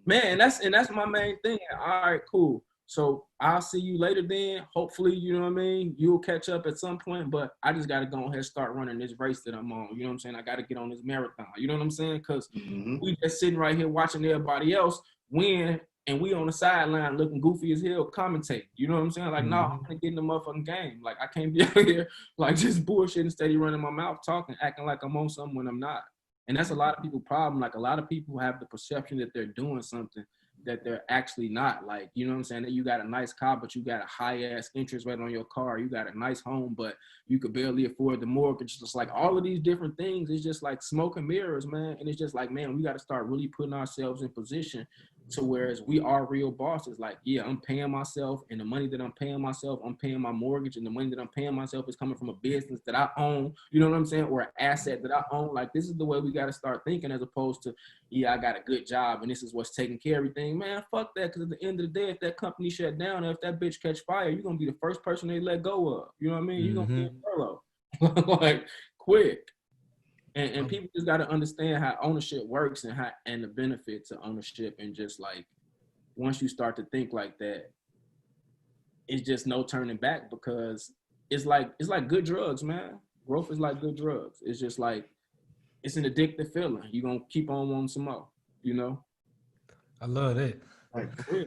[SPEAKER 4] man, that's my main thing. All right, cool. So I'll see you later then. Hopefully, you know what I mean, you'll catch up at some point. But I just gotta go ahead and start running this race that I'm on. You know what I'm saying? I gotta get on this marathon. You know what I'm saying? Because we just sitting right here watching everybody else win. And we on the sideline looking goofy as hell, commentating. You know what I'm saying? Like, no, I'm gonna get in the motherfucking game. Like, I can't be out here like just bullshitting, steady running my mouth, talking, acting like I'm on something when I'm not. And that's a lot of people's problem. Like, a lot of people have the perception that they're doing something that they're actually not. Like, you know what I'm saying? That you got a nice car, but you got a high-ass interest rate on your car. You got a nice home, but you could barely afford the mortgage. Just like all of these different things, it's just like smoke and mirrors, man. And it's just like, man, we got to start really putting ourselves in position to whereas we are real bosses. Like, yeah, I'm paying myself, and the money that I'm paying myself, I'm paying my mortgage, and the money that I'm paying myself is coming from a business that I own. You know what I'm saying? Or an asset that I own. Like, this is the way we got to start thinking, as opposed to, yeah, I got a good job and this is what's taking care of everything. Man, fuck that. Because at the end of the day, if that company shut down or if that bitch catch fire, you're gonna be the first person they let go of. You know what I mean? You're gonna be in furlough. Like, quick. And people just got to understand how ownership works and the benefits of ownership, and just like, once you start to think like that, it's just no turning back, because it's like good drugs, man. Growth is like good drugs. It's just like, it's an addictive feeling. You're gonna keep on wanting some more, you know?
[SPEAKER 2] I love that.
[SPEAKER 4] Like, for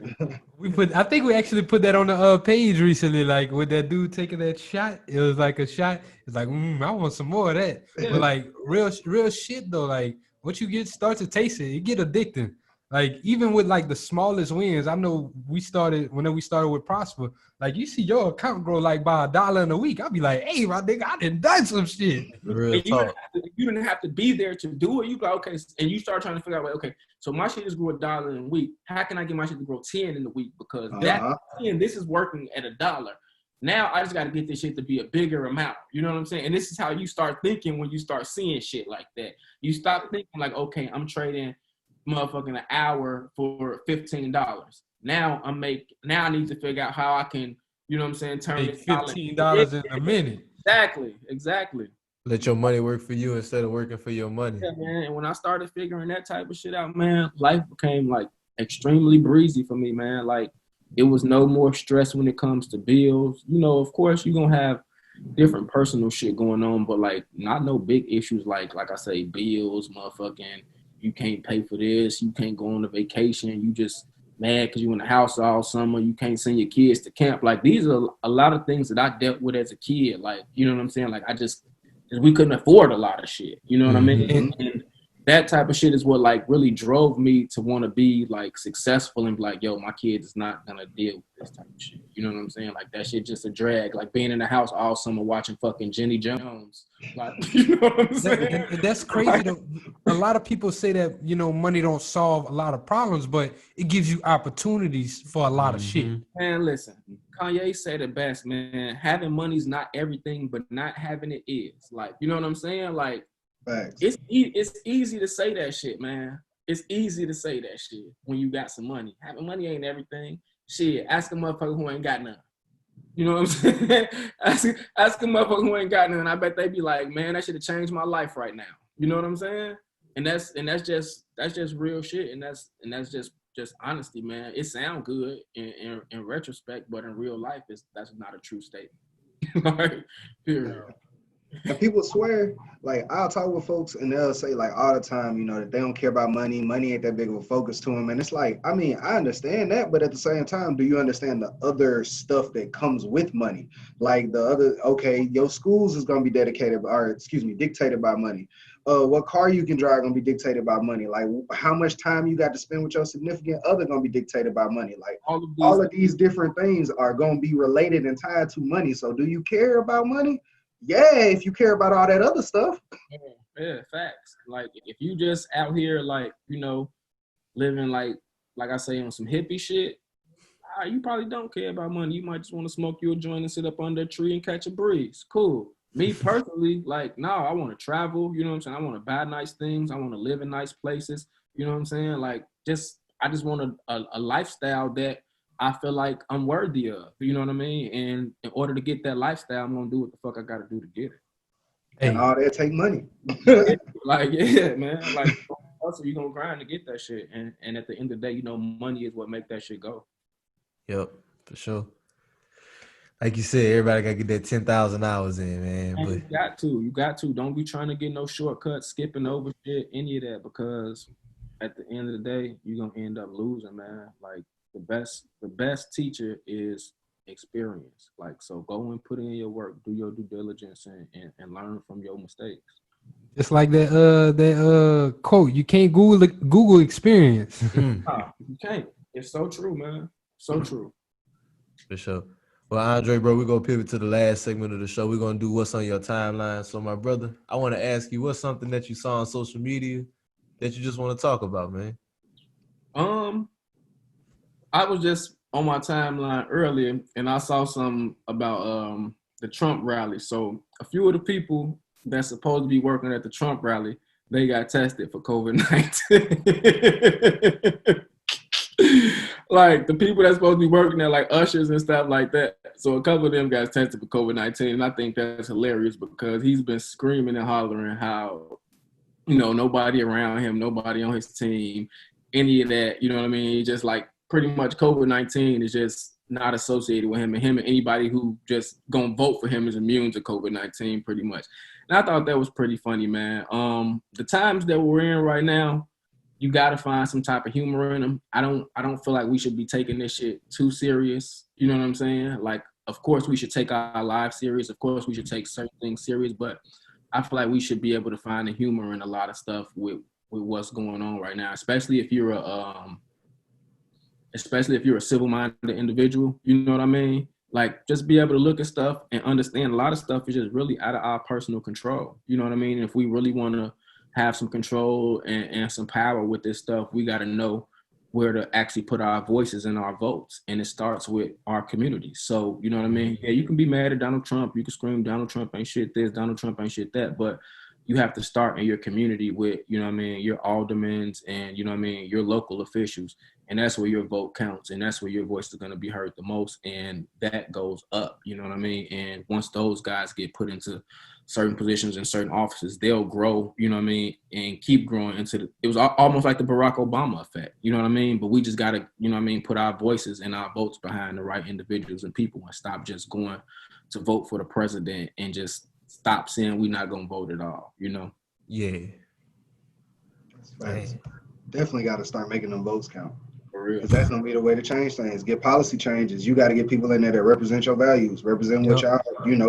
[SPEAKER 4] real.
[SPEAKER 2] I think we actually put that on the page recently, like with that dude taking that shot. It was like a shot. It's like, I want some more of that.
[SPEAKER 4] Yeah.
[SPEAKER 2] But like real shit though, like once you start to taste it, it get addicting. Like even with like the smallest wins, I know whenever we started with Prosper, like you see your account grow like by $1 in a week. I'll be like, hey, my nigga, I done some shit.
[SPEAKER 1] Real
[SPEAKER 4] And
[SPEAKER 1] talk.
[SPEAKER 4] you didn't have to be there to do it. You go, okay, and you start trying to figure out, like, okay, so my shit just grew $1 in a week. How can I get my shit to grow 10 in a week? Because that 10, this is working at $1. Now I just got to get this shit to be a bigger amount. You know what I'm saying? And this is how you start thinking when you start seeing shit like that. You stop thinking like, okay, I'm trading motherfucking an hour for $15. Now I need to figure out how I can, you know what I'm saying, turn
[SPEAKER 2] Make
[SPEAKER 4] this
[SPEAKER 2] $15 in a minute.
[SPEAKER 4] Exactly.
[SPEAKER 1] Let your money work for you instead of working for your money.
[SPEAKER 4] Yeah, man. And when I started figuring that type of shit out, man, life became like extremely breezy for me, man. Like, it was no more stress when it comes to bills. You know, of course, you're gonna have different personal shit going on, but like not no big issues like I say, bills, motherfucking, you can't pay for this, you can't go on a vacation, you just mad because you in the house all summer, you can't send your kids to camp. Like, these are a lot of things that I dealt with as a kid. Like, you know what I'm saying? Like, we couldn't afford a lot of shit. You know what I mean? And that type of shit is what like really drove me to want to be like successful and be like, yo, my kid is not gonna deal with this type of shit. You know what I'm saying? Like, that shit just a drag. Like being in the house all summer watching fucking Jenny Jones. Like, you know what I'm saying?
[SPEAKER 2] That's crazy though. A lot of people say that, you know, money don't solve a lot of problems, but it gives you opportunities for a lot of shit.
[SPEAKER 4] Man, listen, Kanye said it best, man. Having money's not everything, but not having it is. Like, you know what I'm saying? Like,
[SPEAKER 3] Facts.
[SPEAKER 4] it's easy to say that shit, man. It's easy to say that shit when you got some money. Having money ain't everything. Shit, ask a motherfucker who ain't got none. You know what I'm saying? ask a motherfucker who ain't got none. I bet they be like, man, that should have changed my life right now. You know what I'm saying? And that's just real shit. And that's just honesty, man. It sound good in retrospect, but in real life, that's not a true statement. Like, period.
[SPEAKER 3] And people swear, like, I'll talk with folks and they'll say like all the time, you know, that they don't care about money. Money ain't that big of a focus to them. And it's like, I mean, I understand that, but at the same time, do you understand the other stuff that comes with money? Like okay, your schools is going to be dictated by money. What car you can drive going to be dictated by money. Like, how much time you got to spend with your significant other going to be dictated by money. Like, all of these different things are going to be related and tied to money. So do you care about money? Yeah, if you care about all that other stuff.
[SPEAKER 4] Yeah, facts. Like, if you just out here, like, you know, living like I say, on some hippie shit, you probably don't care about money. You might just want to smoke you a joint and sit up under a tree and catch a breeze. Cool. Me personally, like, no, I want to travel. You know what I'm saying? I want to buy nice things. I want to live in nice places. You know what I'm saying? Like, I just want a lifestyle that I feel like I'm worthy of, you know what I mean? And in order to get that lifestyle, I'm gonna do what the fuck I gotta do to get it.
[SPEAKER 3] And all that take money.
[SPEAKER 4] Like, yeah, man. Like, also, you gonna grind to get that shit. And at the end of the day, you know, money is what make that shit go.
[SPEAKER 1] Yep, for sure. Like you said, everybody gotta get that 10,000 hours in, man.
[SPEAKER 4] And
[SPEAKER 1] But
[SPEAKER 4] you got to. Don't be trying to get no shortcuts, skipping over shit, any of that, because at the end of the day, you're gonna end up losing, man. Like, the best teacher is experience. Like, so go and put in your work, do your due diligence, and learn from your mistakes.
[SPEAKER 2] Just like that quote, you can't Google experience.
[SPEAKER 4] Nah, you can't. It's so true, man. So true.
[SPEAKER 1] for sure. Well, Andre, bro, we're gonna pivot to the last segment of the show. We're gonna do what's on your timeline. So, my brother, I want to ask you, what's something that you saw on social media that you just want to talk about, man?
[SPEAKER 4] I was just on my timeline earlier, and I saw something about the Trump rally. So a few of the people that's supposed to be working at the Trump rally, they got tested for COVID-19. Like the people that's supposed to be working there, like ushers and stuff like that. So a couple of them got tested for COVID-19, and I think that's hilarious because he's been screaming and hollering how, nobody around him, nobody on his team, any of that, you know what I mean? Just like pretty much COVID-19 is just not associated with him, and anybody who just gonna vote for him is immune to COVID-19 pretty much. And I thought that was pretty funny, man. The times that we're in right now, you got to find some type of humor in them. I don't feel like we should be taking this shit too serious. You know what I'm saying? Like, of course we should take our lives serious. Of course we should take certain things serious, but I feel like we should be able to find the humor in a lot of stuff with what's going on right now, especially if you're a civil-minded individual. You know what I mean? Like, just be able to look at stuff and understand a lot of stuff is just really out of our personal control. You know what I mean? If we really want to have some control and some power with this stuff, we got to know where to actually put our voices and our votes. And it starts with our community. So, you know what I mean? Yeah, you can be mad at Donald Trump. You can scream, Donald Trump ain't shit this, Donald Trump ain't shit that. But you have to start in your community with, you know what I mean, your aldermans and, you know what I mean, your local officials. And that's where your vote counts. And that's where your voice is going to be heard the most. And that goes up, you know what I mean? And once those guys get put into certain positions in certain offices, they'll grow, you know what I mean, and keep growing it was almost like the Barack Obama effect, you know what I mean? But we just got to, you know what I mean, put our voices and our votes behind the right individuals and people and stop just going to vote for the president and just stop saying we're not going to vote at all, you know?
[SPEAKER 1] Yeah.
[SPEAKER 3] Definitely got to start making them votes count.
[SPEAKER 4] For real.
[SPEAKER 3] Because that's going to be the way to change things. Get policy changes. You got to get people in there that represent your values, represent what y'all,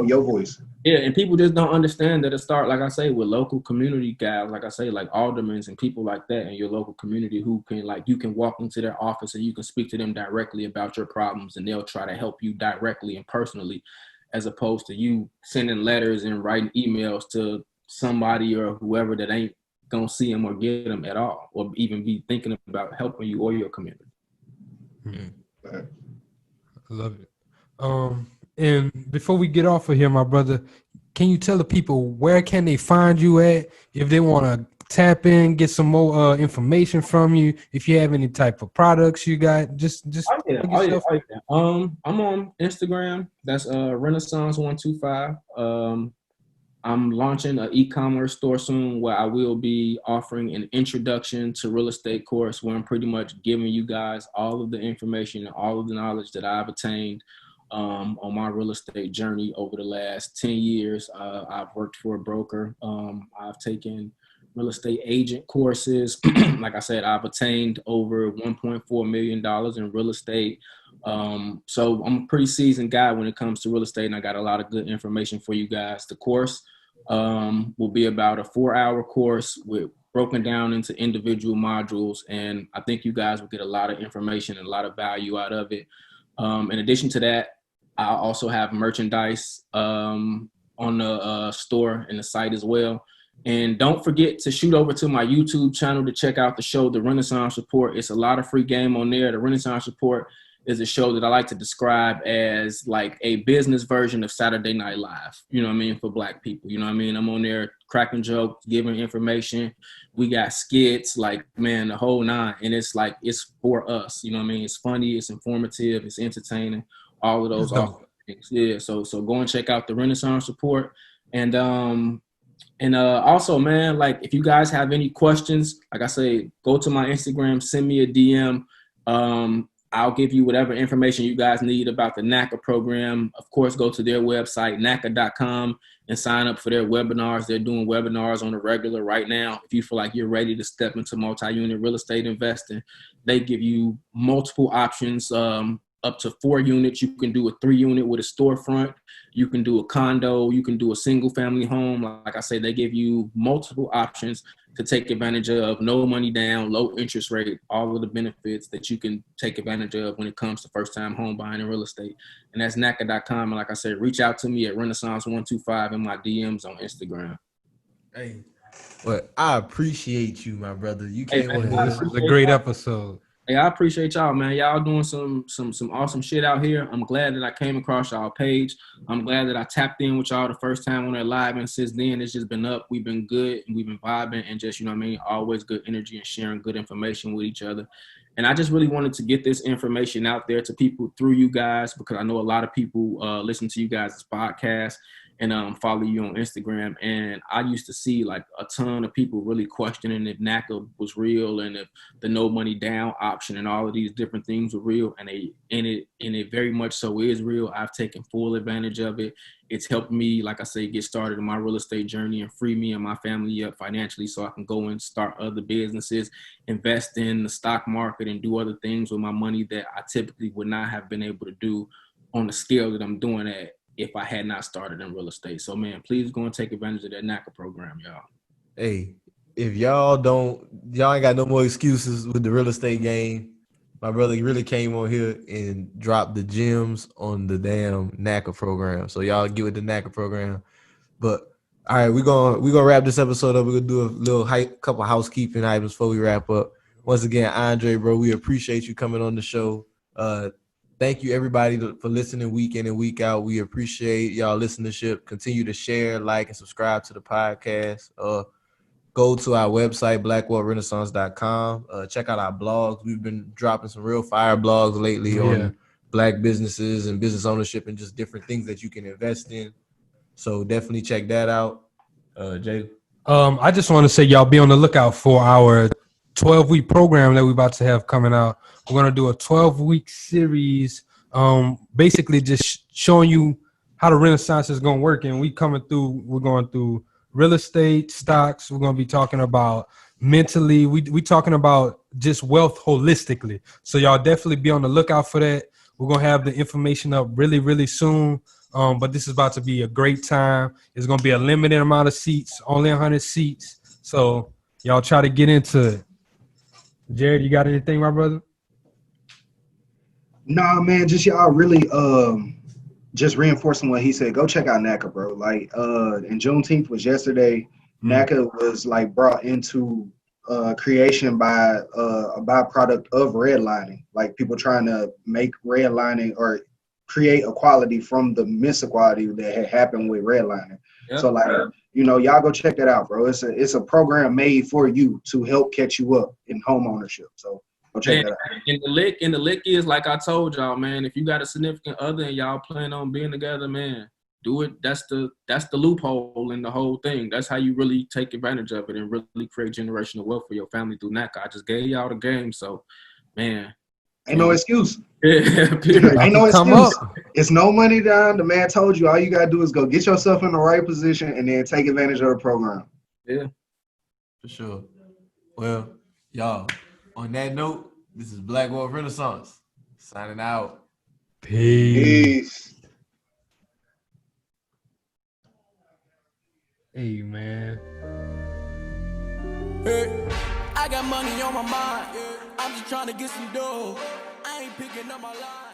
[SPEAKER 3] your voice.
[SPEAKER 4] Yeah, and people just don't understand that it start, like I say, with local community guys, like I say, like aldermen and people like that in your local community who can, like, you can walk into their office and you can speak to them directly about your problems and they'll try to help you directly and personally, as opposed to you sending letters and writing emails to somebody or whoever that ain't gonna see them or get them at all, or even be thinking about helping you or your community.
[SPEAKER 2] I love it. And before we get off of here, my brother, can you tell the people where can they find you at if they want to tap in, get some more information from you? If you have any type of products you got, just
[SPEAKER 4] I'm on Instagram. That's Renaissance125. I'm launching an e-commerce store soon where I will be offering an introduction to real estate course where I'm pretty much giving you guys all of the information and all of the knowledge that I've attained on my real estate journey over the last 10 years. I've worked for a broker. I've taken real estate agent courses. Like I said, I've attained over $1.4 million in real estate. So I'm a pretty seasoned guy when it comes to real estate, and I got a lot of good information for you guys. The course will be about a 4-hour course with broken down into individual modules, and I think you guys will get a lot of information and a lot of value out of it. In addition to that, I also have merchandise on the store and the site as well. And don't forget to shoot over to my YouTube channel to check out the show, The Renaissance Report. It's a lot of free game on there. The Renaissance Report is a show that I like to describe as like a business version of Saturday Night Live, you know what I mean, for Black people. You know what I mean? I'm on there cracking jokes, giving information. We got skits, like, man, the whole nine. And it's like, it's for us. You know what I mean? It's funny, it's informative, it's entertaining, all of those awesome things. Yeah, so go and check out the Renaissance Report. And also, man, like, if you guys have any questions, like I say, go to my Instagram, send me a DM. I'll give you whatever information you guys need about the NACA program. Of course, go to their website, NACA.com, and sign up for their webinars. They're doing webinars on the regular right now. If you feel like you're ready to step into multi-unit real estate investing, they give you multiple options, up to 4 units. You can do a 3-unit with a storefront. You can do a condo. You can do a single family home. Like I say, they give you multiple options to take advantage of, no money down, low interest rate, all of the benefits that you can take advantage of when it comes to first time home buying and real estate. And that's NACA.com. And like I said, reach out to me at Renaissance125 in my DMs on Instagram.
[SPEAKER 1] Hey, well, I appreciate you, my brother. You came on
[SPEAKER 2] This
[SPEAKER 1] here.
[SPEAKER 2] was a great episode.
[SPEAKER 4] Hey, I appreciate y'all, man. Y'all doing some awesome shit out here. I'm glad that I came across y'all page. I'm glad that I tapped in with y'all the first time on that live, and since then it's just been up. We've been good and we've been vibing and just, you know what I mean, always good energy and sharing good information with each other. And I just really wanted to get this information out there to people through you guys, because I know a lot of people listen to you guys' podcast and follow you on Instagram. And I used to see like a ton of people really questioning if NACA was real and if the no money down option and all of these different things were real. And it very much so is real. I've taken full advantage of it. It's helped me, like I say, get started in my real estate journey and free me and my family up financially so I can go and start other businesses, invest in the stock market, and do other things with my money that I typically would not have been able to do on the scale that I'm doing at if I had not started in real estate. So, man, please go and take advantage of that NACA program, y'all.
[SPEAKER 1] Hey, if y'all ain't got no more excuses with the real estate game. My brother really came on here and dropped the gems on the damn NACA program. So y'all get with the NACA program. But all right, we're gonna wrap this episode up. We're gonna do a little couple housekeeping items before we wrap up. Once again, Andre, bro, we appreciate you coming on the show. Thank you everybody for listening week in and week out. We appreciate y'all listenership. Continue to share, like, and subscribe to the podcast. Go to our website, blackwealthrenaissance.com. Check out our blogs. We've been dropping some real fire blogs lately on black businesses and business ownership and just different things that you can invest in. So definitely check that out. Jay.
[SPEAKER 2] I just want to say y'all be on the lookout for our 12-week program that we're about to have coming out. We're going to do a 12-week series, basically just showing you how the Renaissance is going to work. And we're going through real estate, stocks. We're going to be talking about mentally. We talking about just wealth holistically. So y'all definitely be on the lookout for that. We're going to have the information up really, really soon. But this is about to be a great time. It's going to be a limited amount of seats, only 100 seats. So y'all try to get into it. Jared, you got anything, my brother?
[SPEAKER 3] Nah, man, just y'all really just reinforcing what he said. Go check out NACA, bro. Like and Juneteenth was yesterday. NACA was like brought into creation by a byproduct of redlining. Like people trying to make redlining or create equality from the misequality that had happened with redlining. Yep. So like, you know, y'all go check that out, bro. It's a program made for you to help catch you up in home ownership. So go check that out.
[SPEAKER 4] And the lick is, like I told y'all, man, if you got a significant other and y'all plan on being together, man, do it. That's the loophole in the whole thing. That's how you really take advantage of it and really create generational wealth for your family through NACA. I just gave y'all the game, so man.
[SPEAKER 3] Ain't no excuse.
[SPEAKER 4] Yeah,
[SPEAKER 3] ain't no excuse. It's no money down. The man told you all you gotta do is go get yourself in the right position and then take advantage of the program.
[SPEAKER 4] Yeah,
[SPEAKER 1] for sure. Well, y'all, on that note, this is Black Wealth Renaissance signing out.
[SPEAKER 2] Peace. Hey, man.
[SPEAKER 5] Hey, I got money on my mind. I'm just trying to get some dough. I ain't picking up my line.